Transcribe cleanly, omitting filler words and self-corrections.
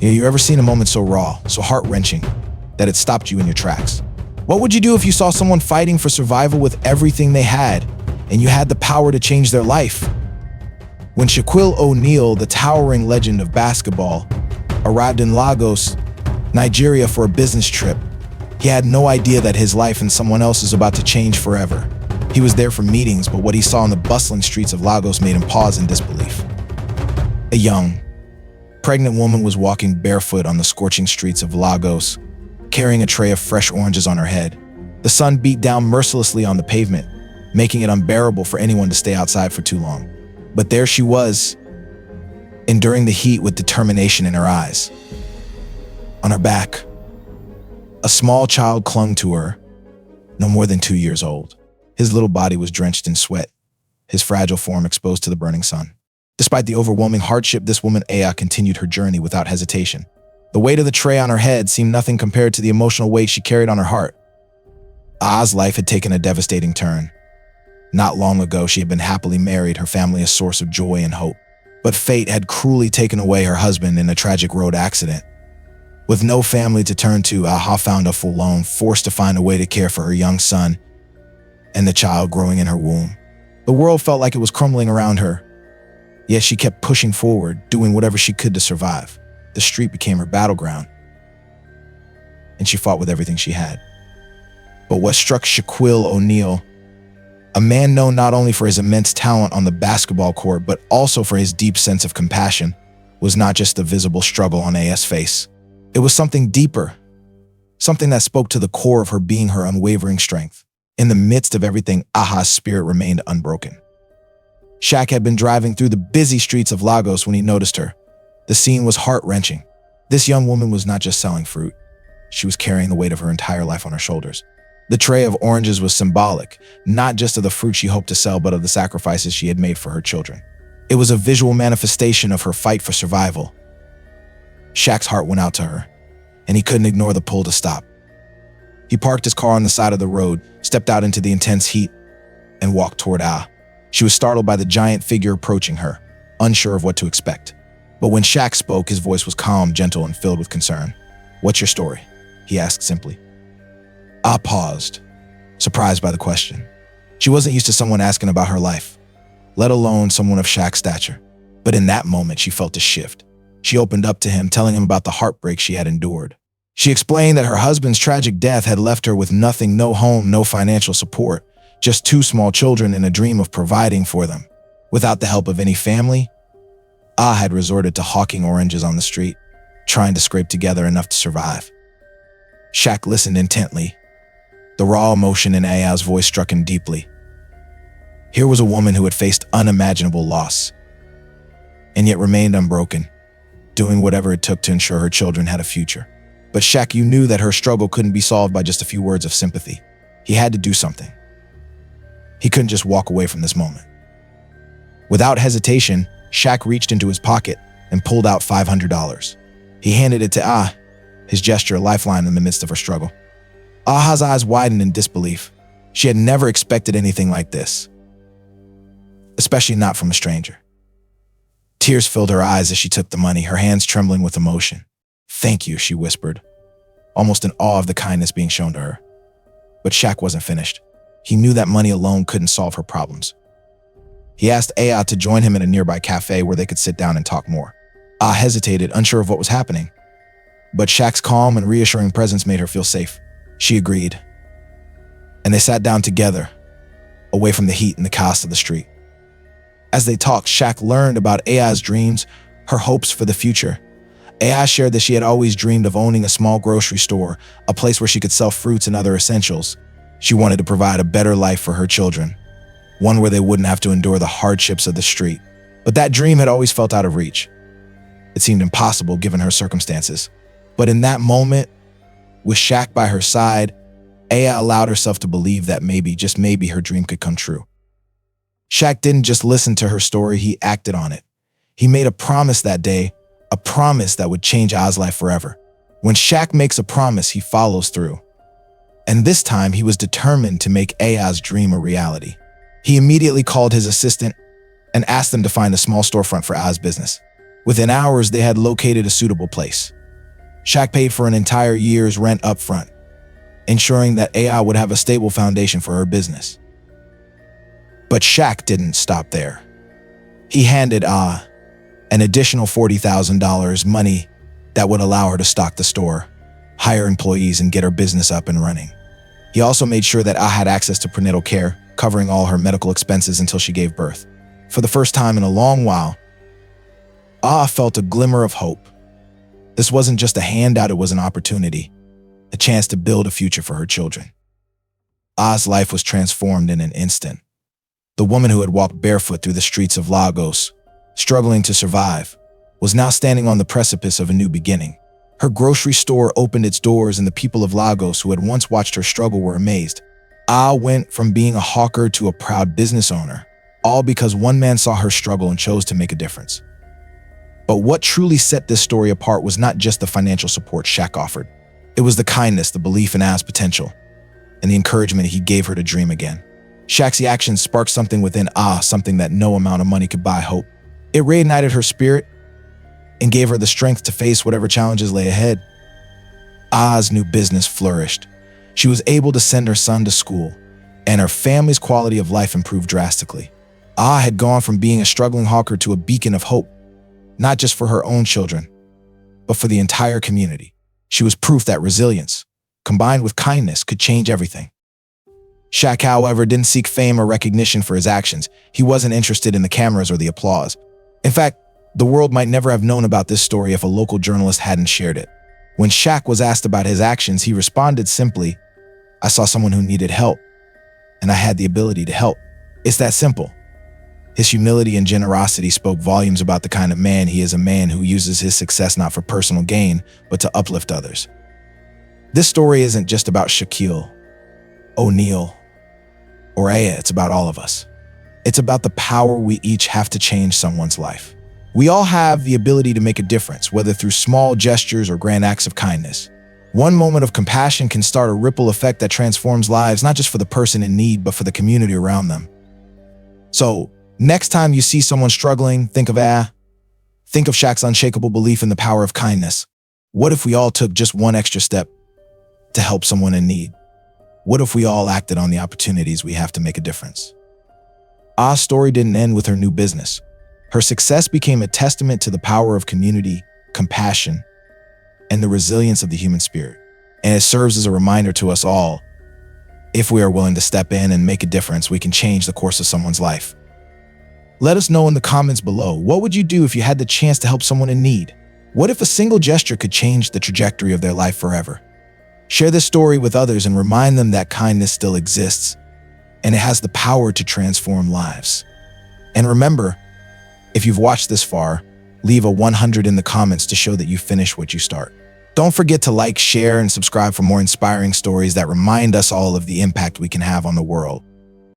You ever seen a moment so raw, so heart-wrenching, that it stopped you in your tracks? What would you do if you saw someone fighting for survival with everything they had, and you had the power to change their life? When Shaquille O'Neal, the towering legend of basketball, arrived in Lagos, Nigeria for a business trip, he had no idea that his life and someone else's was about to change forever. He was there for meetings, but what he saw in the bustling streets of Lagos made him pause in disbelief. A young, pregnant woman was walking barefoot on the scorching streets of Lagos, carrying a tray of fresh oranges on her head. The sun beat down mercilessly on the pavement, making it unbearable for anyone to stay outside for too long. But there she was, enduring the heat with determination in her eyes. On her back, a small child clung to her, no more than 2 years old. His little body was drenched in sweat, his fragile form exposed to the burning sun. Despite the overwhelming hardship, this woman, Aya, continued her journey without hesitation. The weight of the tray on her head seemed nothing compared to the emotional weight she carried on her heart. Aya's life had taken a devastating turn. Not long ago, she had been happily married, her family a source of joy and hope. But fate had cruelly taken away her husband in a tragic road accident. With no family to turn to, Aha found herself alone, forced to find a way to care for her young son and the child growing in her womb. The world felt like it was crumbling around her, yet she kept pushing forward, doing whatever she could to survive. The street became her battleground, and she fought with everything she had. But what struck Shaquille O'Neal, a man known not only for his immense talent on the basketball court, but also for his deep sense of compassion, was not just the visible struggle on Aya's face. It was something deeper, something that spoke to the core of her being, her unwavering strength. In the midst of everything, Aha's spirit remained unbroken. Shaq had been driving through the busy streets of Lagos when he noticed her. The scene was heart-wrenching. This young woman was not just selling fruit. She was carrying the weight of her entire life on her shoulders. The tray of oranges was symbolic, not just of the fruit she hoped to sell, but of the sacrifices she had made for her children. It was a visual manifestation of her fight for survival. Shaq's heart went out to her, and he couldn't ignore the pull to stop. He parked his car on the side of the road, stepped out into the intense heat, and walked toward Ah. She was startled by the giant figure approaching her, unsure of what to expect. But when Shaq spoke, his voice was calm, gentle, and filled with concern. "What's your story?" he asked simply. Ah paused, surprised by the question. She wasn't used to someone asking about her life, let alone someone of Shaq's stature. But in that moment, she felt a shift. She opened up to him, telling him about the heartbreak she had endured. She explained that her husband's tragic death had left her with nothing, no home, no financial support, just 2 small children and a dream of providing for them. Without the help of any family, Ah had resorted to hawking oranges on the street, trying to scrape together enough to survive. Shaq listened intently. The raw emotion in Aya's voice struck him deeply. Here was a woman who had faced unimaginable loss, and yet remained unbroken, doing whatever it took to ensure her children had a future. But Shaq, you knew that her struggle couldn't be solved by just a few words of sympathy. He had to do something. He couldn't just walk away from this moment. Without hesitation, Shaq reached into his pocket and pulled out $500. He handed it to Ah, his gesture a lifeline in the midst of her struggle. Aha's eyes widened in disbelief. She had never expected anything like this, especially not from a stranger. Tears filled her eyes as she took the money, her hands trembling with emotion. "Thank you," she whispered, almost in awe of the kindness being shown to her. But Shaq wasn't finished. He knew that money alone couldn't solve her problems. He asked Aya to join him in a nearby cafe where they could sit down and talk more. Ah hesitated, unsure of what was happening. But Shaq's calm and reassuring presence made her feel safe. She agreed, and they sat down together, away from the heat and the chaos of the street. As they talked, Shaq learned about Aya's dreams, her hopes for the future. Aya shared that she had always dreamed of owning a small grocery store, a place where she could sell fruits and other essentials. She wanted to provide a better life for her children, one where they wouldn't have to endure the hardships of the street. But that dream had always felt out of reach. It seemed impossible given her circumstances. But in that moment, with Shaq by her side, Aya allowed herself to believe that maybe, just maybe, her dream could come true. Shaq didn't just listen to her story, he acted on it. He made a promise that day, a promise that would change Aya's life forever. When Shaq makes a promise, he follows through. And this time, he was determined to make Aya's dream a reality. He immediately called his assistant and asked them to find a small storefront for Aya's business. Within hours, they had located a suitable place. Shaq paid for an entire year's rent up front, ensuring that AI would have a stable foundation for her business. But Shaq didn't stop there. He handed an additional $40,000, money that would allow her to stock the store, hire employees, and get her business up and running. He also made sure that had access to prenatal care, covering all her medical expenses until she gave birth. For the first time in a long while, felt a glimmer of hope. This wasn't just a handout, it was an opportunity, a chance to build a future for her children. Life was transformed in an instant. The woman who had walked barefoot through the streets of Lagos, struggling to survive, was now standing on the precipice of a new beginning. Her grocery store opened its doors, and the people of Lagos who had once watched her struggle were amazed. Went from being a hawker to a proud business owner, all because one man saw her struggle and chose to make a difference. But what truly set this story apart was not just the financial support Shaq offered. It was the kindness, the belief in A's potential, and the encouragement he gave her to dream again. Shaq's actions sparked something within something that no amount of money could buy: hope. It reignited her spirit and gave her the strength to face whatever challenges lay ahead. A's new business flourished. She was able to send her son to school, and her family's quality of life improved drastically. Had gone from being a struggling hawker to a beacon of hope, not just for her own children, but for the entire community. She was proof that resilience, combined with kindness, could change everything. Shaq, however, didn't seek fame or recognition for his actions. He wasn't interested in the cameras or the applause. In fact, the world might never have known about this story if a local journalist hadn't shared it. When Shaq was asked about his actions, he responded simply, "I saw someone who needed help, and I had the ability to help." It's that simple. His humility and generosity spoke volumes about the kind of man he is, a man who uses his success not for personal gain, but to uplift others. This story isn't just about Shaquille O'Neal or Aya, it's about all of us. It's about the power we each have to change someone's life. We all have the ability to make a difference, whether through small gestures or grand acts of kindness. One moment of compassion can start a ripple effect that transforms lives, not just for the person in need, but for the community around them. So, next time you see someone struggling, think of Shaq's unshakable belief in the power of kindness. What if we all took just one extra step to help someone in need? What if we all acted on the opportunities we have to make a difference? A's story didn't end with her new business. Her success became a testament to the power of community, compassion, and the resilience of the human spirit. And it serves as a reminder to us all, if we are willing to step in and make a difference, we can change the course of someone's life. Let us know in the comments below, what would you do if you had the chance to help someone in need? What if a single gesture could change the trajectory of their life forever? Share this story with others and remind them that kindness still exists, and it has the power to transform lives. And remember, if you've watched this far, leave a 100 in the comments to show that you finish what you start. Don't forget to like, share, and subscribe for more inspiring stories that remind us all of the impact we can have on the world.